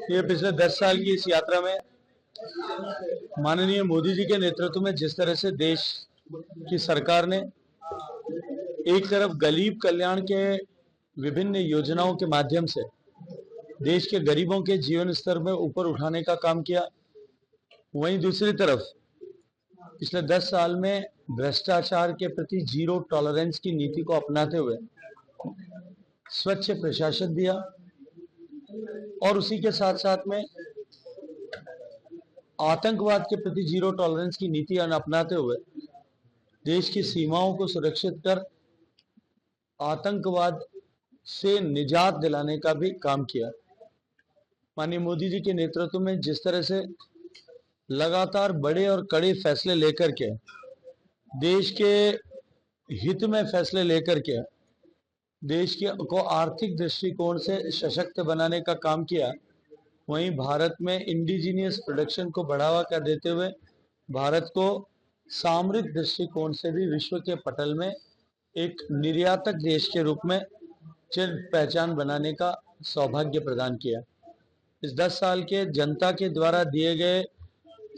ये पिछले 10 साल की इस यात्रा में माननीय मोदी जी के नेतृत्व में जिस तरह से देश की सरकार ने एक तरफ गरीब कल्याण के विभिन्न योजनाओं के माध्यम से देश के गरीबों के जीवन स्तर में ऊपर उठाने का काम किया, वहीं दूसरी तरफ पिछले 10 साल में भ्रष्टाचार के प्रति जीरो टॉलरेंस की नीति को अपनाते हुए स्वच्छ प्रशासन दिया और उसी के साथ साथ में आतंकवाद के प्रति जीरो टॉलरेंस की नीति अपनाते हुए देश की सीमाओं को सुरक्षित कर आतंकवाद से निजात दिलाने का भी काम किया। माननीय मोदी जी के नेतृत्व में जिस तरह से लगातार बड़े और कड़े फैसले लेकर के देश के हित में फैसले लेकर के देश को आर्थिक दृष्टिकोण से सशक्त बनाने का काम किया, वहीं भारत में इंडिजीनियस प्रोडक्शन को बढ़ावा कर देते हुए भारत को सामरिक दृष्टिकोण से भी विश्व के पटल में एक निर्यातक देश के रूप में चिर पहचान बनाने का सौभाग्य प्रदान किया। इस 10 साल के जनता के द्वारा दिए गए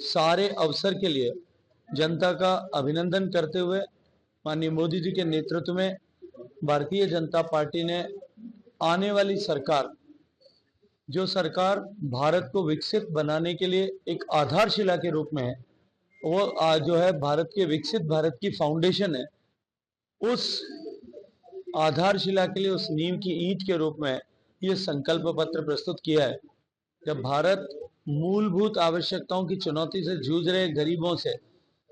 सारे अवसर के लिए जनता का अभिनंदन करते हुए माननीय मोदी जी के नेतृत्व में भारतीय जनता पार्टी ने आने वाली सरकार, जो सरकार भारत को विकसित बनाने के लिए एक आधारशिला के रूप में है, वो जो है भारत के विकसित भारत की फाउंडेशन है, उस आधारशिला के लिए उस नींव की ईंट के रूप में ये संकल्प पत्र प्रस्तुत किया है। जब भारत मूलभूत आवश्यकताओं की चुनौती से जूझ रहे गरीबों से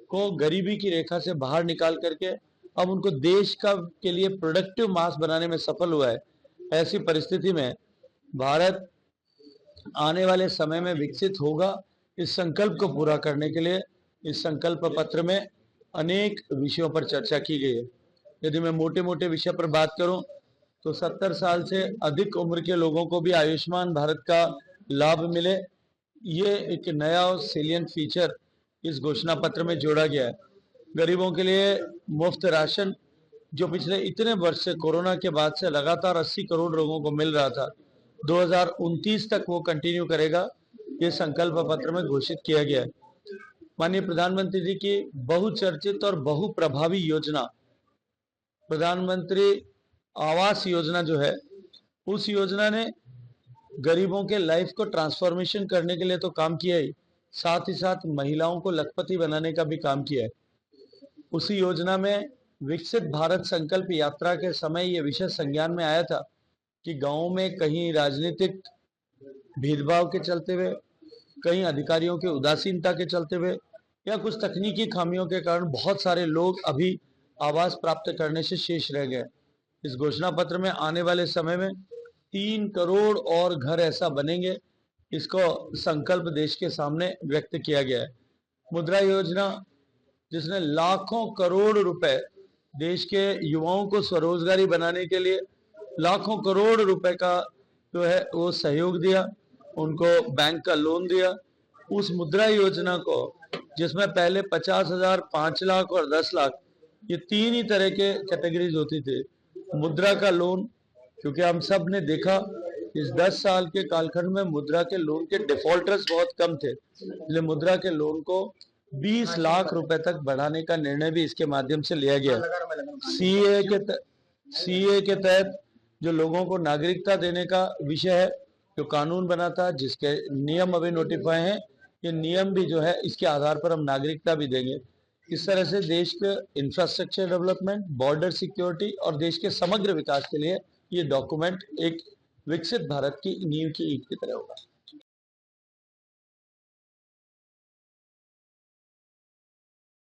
को गरीबी की रेखा से बाहर निकाल करके अब उनको देश के लिए प्रोडक्टिव मास बनाने में सफल हुआ है, ऐसी परिस्थिति में भारत आने वाले समय में विकसित होगा। इस संकल्प को पूरा करने के लिए इस संकल्प पत्र में अनेक विषयों पर चर्चा की गई है। यदि मैं मोटे मोटे विषय पर बात करूं तो 70 साल से अधिक उम्र के लोगों को भी आयुष्मान भारत का लाभ मिले, ये एक नया और सेलिएंट फीचर इस घोषणा पत्र में जोड़ा गया है। गरीबों के लिए मुफ्त राशन, जो पिछले इतने वर्ष से कोरोना के बाद से लगातार 80 करोड़ लोगों को मिल रहा था, 2029 तक वो कंटिन्यू करेगा, ये संकल्प पत्र में घोषित किया गया है। माननीय प्रधानमंत्री जी की बहुचर्चित और बहुप्रभावी योजना प्रधानमंत्री आवास योजना जो है, उस योजना ने गरीबों के लाइफ को ट्रांसफॉर्मेशन करने के लिए तो काम किया ही, साथ ही साथ महिलाओं को लखपति बनाने का भी काम किया है। उसी योजना में विकसित भारत संकल्प यात्रा के समय ये विषय संज्ञान में आया था कि गांवों में कहीं राजनीतिक भेदभाव के चलते हुए, कहीं अधिकारियों के उदासीनता के चलते हुए या कुछ तकनीकी खामियों के कारण बहुत सारे लोग अभी आवास प्राप्त करने से शेष रह गए। इस घोषणा पत्र में आने वाले समय में 3 करोड़ और घर ऐसा बनेंगे, इसको संकल्प देश के सामने व्यक्त किया गया है। मुद्रा योजना, जिसने लाखों करोड़ रुपए देश के युवाओं को स्वरोजगारी बनाने के लिए लाखों करोड़ रुपए का जो है वो सहयोग दिया, उनको बैंक का लोन दिया। उस मुद्रा योजना को, जिसमें पहले 50,000, 5 लाख और 10 लाख, ये 3 ही तरह के कैटेगरीज होती थी। मुद्रा का लोन, क्योंकि हम सब ने देखा इस 10 साल के कालखंड में मुद्रा के लोन के डिफॉल्टर्स बहुत कम थे, इसलिए मुद्रा के लोन को 20 लाख रुपए तक बढ़ाने का निर्णय भी इसके माध्यम से लिया गया। सीए के तहत जो लोगों को नागरिकता देने का विषय है, जो कानून बना था, जिसके नियम अभी नोटिफाई हैं, ये नियम भी जो है इसके आधार पर हम नागरिकता भी देंगे। इस तरह से देश के इंफ्रास्ट्रक्चर डेवलपमेंट, बॉर्डर सिक्योरिटी और देश के समग्र विकास के लिए ये डॉक्यूमेंट एक विकसित भारत की नींव की ईंट की तरह होगा।